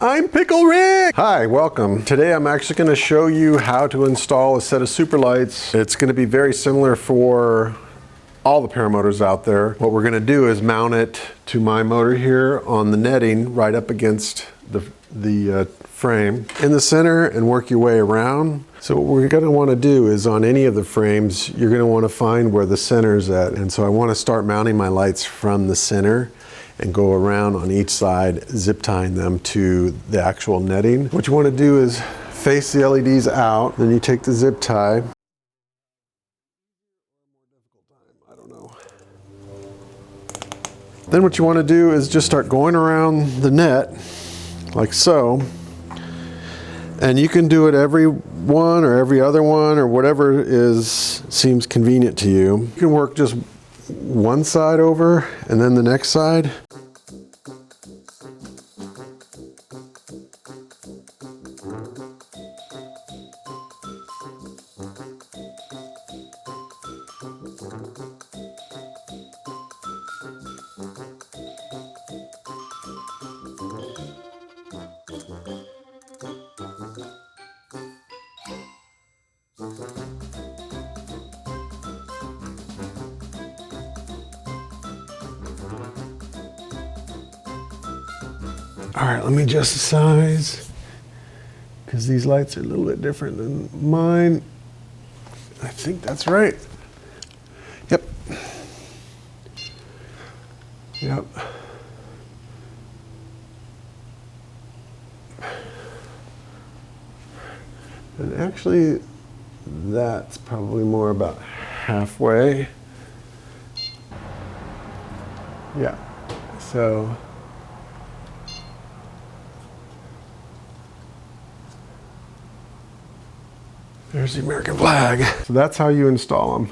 I'm Pickle Rick! Hi, welcome. Today I'm actually going to show you how to install a set of super lights. It's going to be very similar for all the paramotors out there. What we're going to do is mount it to my motor here on the netting right up against the frame in the center and work your way around. So what we're going to want to do is on any of the frames, you're going to want to find where the center is at. And so I want to start mounting my lights from the center and go around on each side, zip tying them to the actual netting. What you want to do is face the LEDs out, then you take the zip tie. I don't know. Then what you want to do is just start going around the net, like so. And you can do it every one or every other one or whatever seems convenient to you. You can work just one side over and then the next side. All right, let me adjust the size because these lights are a little bit different than mine. I think that's right. Yep. Yep. And actually, that's probably more about halfway. Yeah, so. There's the American flag. So that's how you install them.